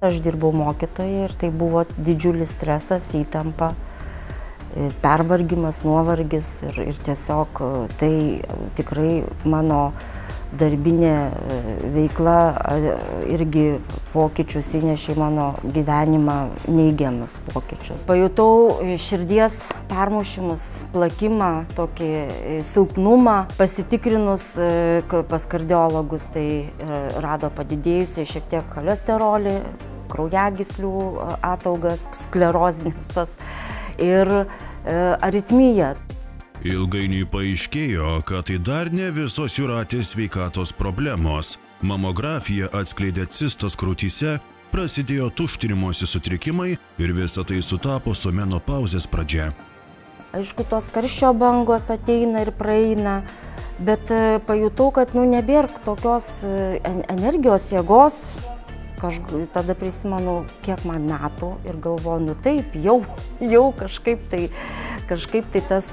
Aš dirbau mokytoja ir tai buvo didžiulis stresas, įtampa, pervargimas, nuovargis ir tiesiog tai tikrai mano darbinė veikla irgi pokyčius įnešė mano gyvenimą, neigiamus pokyčius. Pajutau širdies permušimus, plakimą, tokį silpnumą. Pasitikrinus pas kardiologus, tai rado padidėjusi šiek tiek cholesterolį, kraujagyslių ataugas, sklerozinis tas ir aritmija. Ilgainiui paaiškėjo, kad tai dar ne visos Jūratės sveikatos problemos. Mamografija atskleidė cistas krūtyse, prasidėjo tuštinimosi sutrikimai ir visa tai sutapo su menopauzės pradžia. Aišku, tos karščio bangos ateina ir praeina, bet pajutau, kad nebėra tokios energijos, jėgos. Tada prisimenu, kiek man metų ir galvoju, taip, jau kažkaip tai tas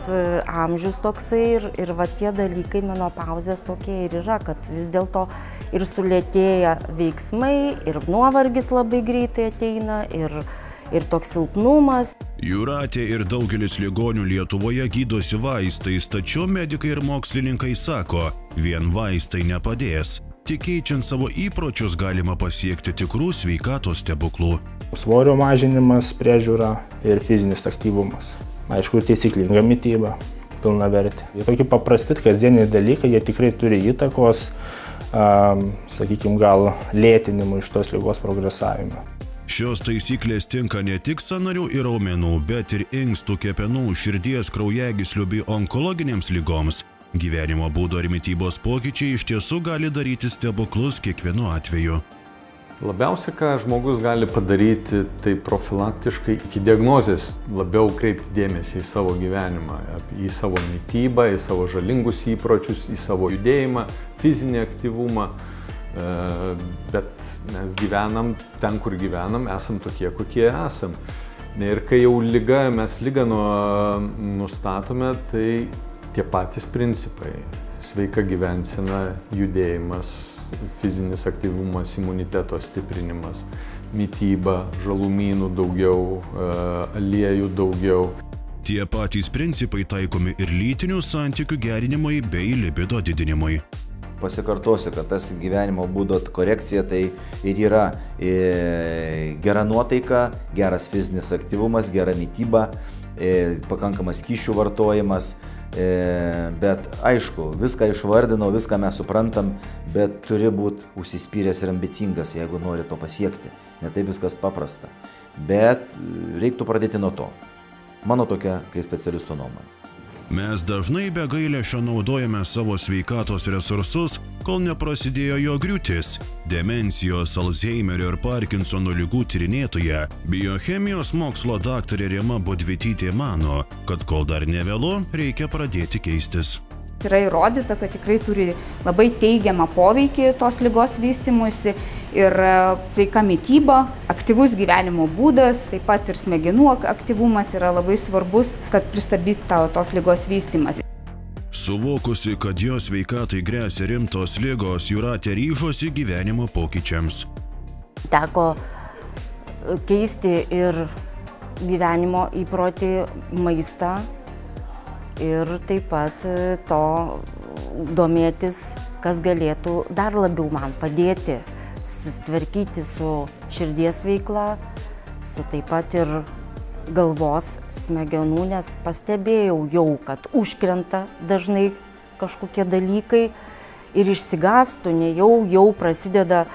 amžius toksai ir va tie dalykai menopauzės tokie ir yra, kad vis dėlto ir sulėtėja veiksmai, ir nuovargis labai greitai ateina, ir toks silpnumas. Jūratė ir daugelis ligonių Lietuvoje gydosi vaistais, tačiau medikai ir mokslininkai sako, vien vaistai nepadės. Tik keičiant savo įpročius galima pasiekti tikrų sveikatos stebuklų. Svorio mažinimas, priežiūra ir fizinis aktyvumas. Aišku, taisyklinga mityba, pilnavertė. Jie tokie paprasti, kasdieniai dalykai, jie tikrai turi įtakos, sakykime, gal lėtinimui iš tos ligos progresavimo. Šios taisyklės tinka ne tik sąnarių ir raumenų, bet ir inkstų, kepenų, širdies, kraujagyslių bei onkologinėms ligoms. Gyvenimo būdo ir mitybos pokyčiai iš tiesų gali daryti stebuklus kiekvienu atveju. Labiausiai, ką žmogus gali padaryti, tai profilaktiškai iki diagnozės labiau kreipti dėmesį į savo gyvenimą, į savo mitybą, į savo žalingus įpročius, į savo judėjimą, fizinį aktyvumą. Bet mes gyvenam ten, kur gyvenam, esam tokie, kokie esam. Ir kai jau mes ligą nustatome, tai tie patys principai – sveika gyvensena, judėjimas, fizinis aktyvumas, imuniteto stiprinimas, mityba, žalumynų daugiau, aliejų daugiau. Tie patys principai taikomi ir lytinių santykių gerinimui bei libido didinimui. Pasikartosiu, kad tas gyvenimo būdo korekcija tai ir yra gera nuotaika, geras fizinis aktyvumas, gera mityba, pakankamas skysčių vartojimas. Bet aišku, viską išvardinau, viską mes suprantam, bet turi būti užsispyręs ir ambicingas, jeigu nori to pasiekti. Ne taip viskas paprasta. Bet reiktų pradėti nuo to. Mano tokia, kaip specialisto nuomonė. Mes dažnai be gailesčio naudojame savo sveikatos resursus, kol neprasidėjo jo griūtis. Demencijos, Alzheimerio ir Parkinsono ligų tyrinėtoja, biochemijos mokslo daktarė Rima Budvytytė mano, kad kol dar nevėlu, reikia pradėti keistis. Yra įrodyta, kad tikrai turi labai teigiamą poveikį tos ligos vystymuisi ir sveika mityba, aktyvus gyvenimo būdas, taip pat ir smegenų aktyvumas yra labai svarbus, kad pristabdytų tos ligos vystymas. Suvokusi, kad jos sveikatai gresia rimtos ligos, Jūratė ryžosi gyvenimo pokyčiams. Teko keisti ir gyvenimo įprotį, maistą. Ir taip pat to domėtis, kas galėtų dar labiau man padėti susitvarkyti su širdies veikla, su taip pat ir galvos smegenų, nes pastebėjau jau, kad užkrenta dažnai kažkokie dalykai ir išsigąstu, ne jau prasideda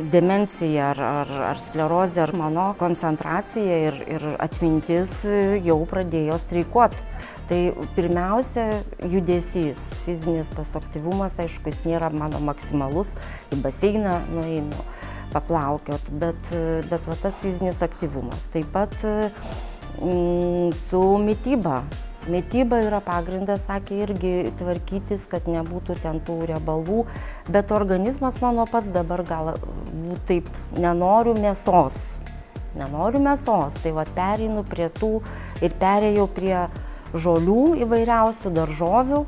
demencija ar sklerozė, ar mano koncentracija ir atmintis jau pradėjo streikuoti. Tai pirmiausia, judesys, fizinis tas aktyvumas, aišku, jis nėra mano maksimalus, į baseiną nueinu paplaukiot, bet va tas fizinis aktyvumas. Taip pat su mityba. Mityba yra pagrindas, sakė, irgi tvarkytis, kad nebūtų ten tų riebalų, bet organizmas mano pats dabar gal taip nenoriu mėsos, tai va pereinu prie tų ir perėjau prie žolių įvairiausių, daržovių,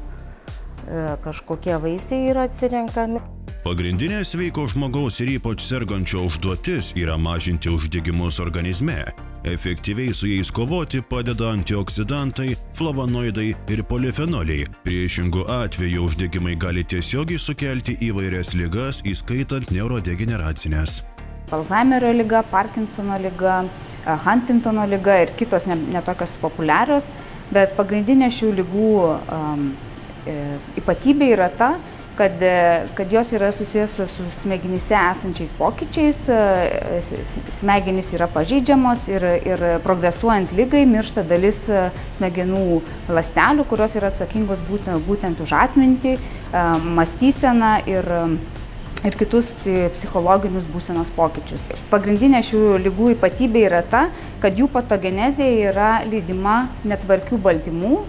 kažkokie vaisiai yra atsirenkami. Pagrindinė sveiko žmogaus ir ypač sergančio užduotis yra mažinti uždegimus organizme. Efektyviai su jais kovoti padeda antioksidantai, flavonoidai ir polifenoliai. Priešingų atveju uždegimai gali tiesiogiai sukelti įvairias ligas, įskaitant neurodegeneracinės. Alzheimerio liga, Parkinsono liga, Huntingtono liga ir kitos netokios populiarios, bet pagrindinė šių ligų ypatybė yra ta, kad jos yra susijęs su smegenyse esančiais pokyčiais, smegenys yra pažeidžiamos ir progresuojant ligai miršta dalis smegenų ląstelių, kurios yra atsakingos būtent už atmintį, mąstyseną ir kitus psichologinius būsenos pokyčius. Pagrindinė šių ligų ypatybė yra ta, kad jų patogenezė yra lydima netvarkių baltymų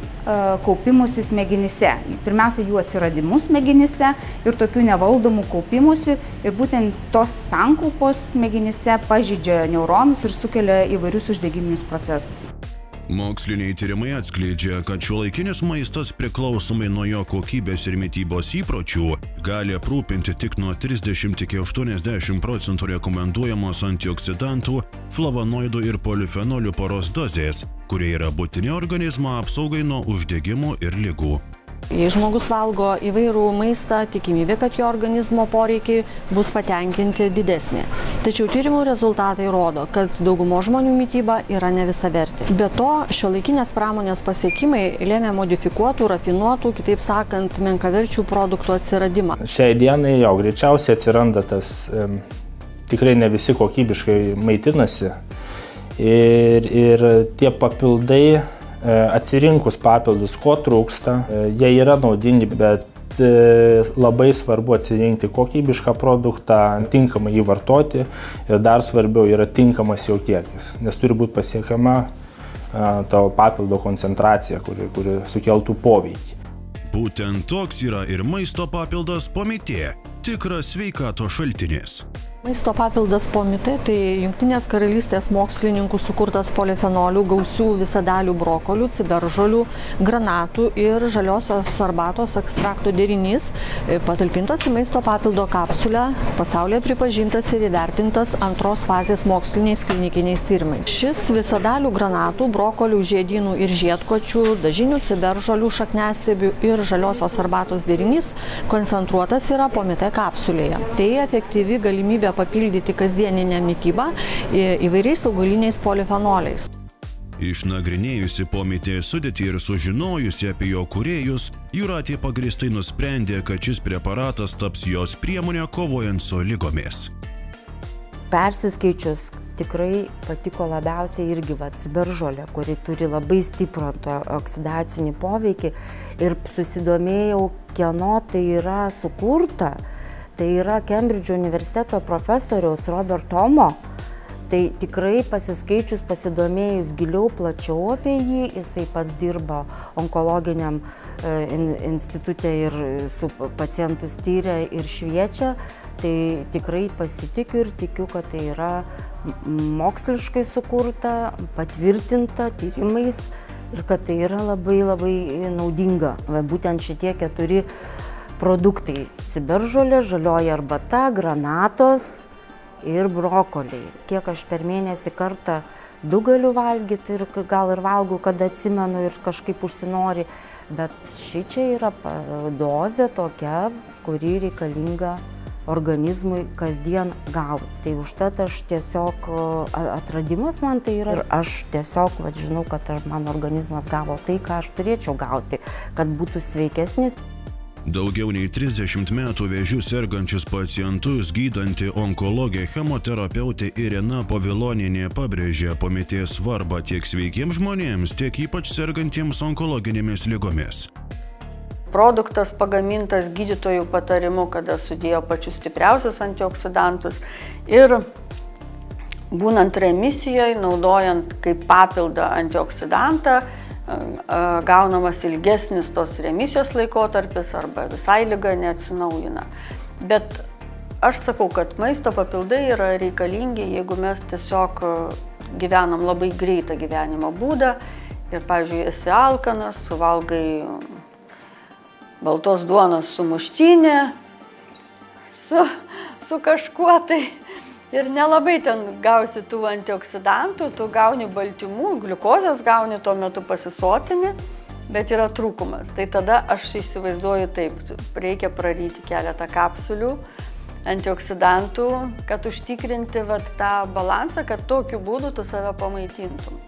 kaupimusi smegenyse. Pirmiausia, jų atsiradimu smegenyse ir tokių nevaldomų kaupimusi. Ir būtent tos sankaupos smegenyse pažeidžia neuronus ir sukelia įvairius uždegiminius procesus. Moksliniai tyrimai atskleidžia, kad šiuolaikinis maistas priklausomai nuo jo kokybės ir mitybos įpročių gali aprūpinti tik nuo 30 iki 80% rekomenduojamos antioksidantų, flavonoidų ir polifenolių poros dozės, kurie yra būtini organizmo apsaugai nuo uždegimų ir ligų. Jei žmogus valgo įvairų maistą, tikimybė, kad jo organizmo poreikiai bus patenkinti didesnė. Tačiau tyrimų rezultatai rodo, kad daugumo žmonių mityba yra ne visavertė. Be to, šiuolaikinės pramonės pasiekimai lėmė modifikuotų, rafinuotų, kitaip sakant, menkaverčių produktų atsiradimą. Šiai dienai jau greičiausiai atsiranda tas, tikrai ne visi kokybiškai maitinasi ir tie papildai, atsirinkus papildus, ko trūksta, jie yra naudingi, bet labai svarbu atsirinkti kokybišką produktą, tinkamai jį vartoti ir dar svarbiau yra tinkamas jo kiekis, nes turi būti pasiekiama tavo papildo koncentracija, kuri sukeltų poveikį. Būtent toks yra ir maisto papildas Pomite, tikras sveikatos šaltinis. Maisto papildas Pomite tai Jungtinės karalystės mokslininkų sukurtas polifenolių, gausių visadalių brokolių, ciberžolių, granatų ir žaliosios arbatos ekstrakto derinys, patalpintas į maisto papildo kapsulę, pasaulyje pripažintas ir įvertintas antros fazės moksliniais klinikiniais tyrimais. Šis visadalių granatų, brokolių, žiedynų ir žiedkočių, dažinių, ciberžolių, šakniastiebių ir žaliosios arbatos derinys koncentruotas yra Pomite kapsulėje. Tai efektyvi galimybė papildyti kasdieninę mitybą įvairiais augaliniais polifenoliais. Išnagrinėjusi Pomite sudėtį ir sužinojusi apie jo kūrėjus, Jūratė pagrįstai nusprendė, kad šis preparatas taps jos priemonė kovojant su ligomis. Persiskaičius tikrai patiko labiausiai irgi ciberžolė, kuri turi labai stiprų oksidacinį poveikį ir susidomėjau, kieno tai yra sukurta. Tai yra Kembridžo universiteto profesoriaus Robert Tomo. Tai tikrai pasiskaičius, pasidomėjus giliau, plačiau apie jį, jisai pats dirba onkologiniam institute ir su pacientus tyria ir šviečia. Tai tikrai pasitikiu ir tikiu, kad tai yra moksliškai sukurta, patvirtinta tyrimais ir kad tai yra labai naudinga. Būtent šitie 4 produktai – ciberžolė, žalioji arbata, granatos ir brokoliai. Kiek aš per mėnesį kartą 2 galiu valgyti ir gal ir valgau, kada atsimenu ir kažkaip užsinori, bet šičia yra dozė tokia, kuri reikalinga organizmui kasdien gauti. Tai užtat aš tiesiog, atradimas man tai yra ir aš tiesiog žinau, kad mano organizmas gavo tai, ką aš turėčiau gauti, kad būtų sveikesnis. Daugiau nei 30 metų vėžiu sergančius pacientus gydanti onkologė chemoterapeutė Irena Povilonienė pabrėžė Pomite svarbą tiek sveikiems žmonėms, tiek ypač sergantiems onkologinėmis ligomis. Produktas pagamintas gydytojų patarimu, kada sudėjo pačius stipriausius antioksidantus ir būnant remisijoje, naudojant kaip papildą antioksidantą, gaunamas ilgesnis tos remisijos laikotarpis arba visai liga neatsinaujina. Bet aš sakau, kad maisto papildai yra reikalingi, jeigu mes tiesiog gyvenam labai greitą gyvenimo būdą ir, pavyzdžiui, esi alkanas, suvalgai baltos duonos sumuštinę, su kažkuo tai ir nelabai ten gausi tų antioksidantų, tu gauni baltymų, gliukozės gauni, tuo metu pasisotini, bet yra trūkumas. Tai tada aš įsivaizduoju taip, reikia praryti keletą kapsulių antioksidantų, kad užtikrinti tą balansą, kad tokiu būdu tu save pamaitintum.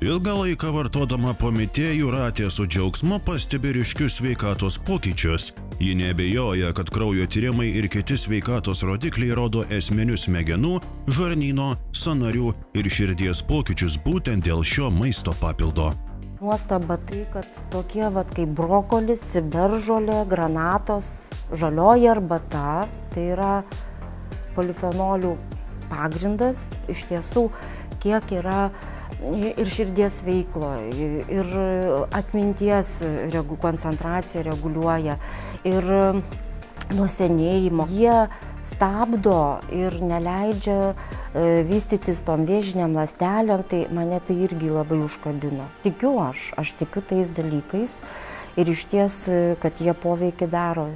Ilgą laiką vartodama Prometė Jūratė su džiaugsmu pastebi ryškius sveikatos pokyčius. Ji neabejoja, kad kraujo tyrimai ir kiti sveikatos rodikliai rodo esminius smegenų, žarnyno, sąnarių ir širdies pokyčius būtent dėl šio maisto papildo. Nuostaba tai, kad tokie kaip brokolis, ciberžolė, granatos, žalioji arbata, tai yra polifenolių pagrindas, iš tiesų kiek yra ir širdies veiklo, ir atminties koncentraciją reguliuoja, ir nuo senėjimo. Jie stabdo ir neleidžia vystytis tom vėžiniam ląstelėm, tai mane tai irgi labai užkabino. Tikiu aš tikiu tais dalykais ir iš ties, kad jie poveikį daro.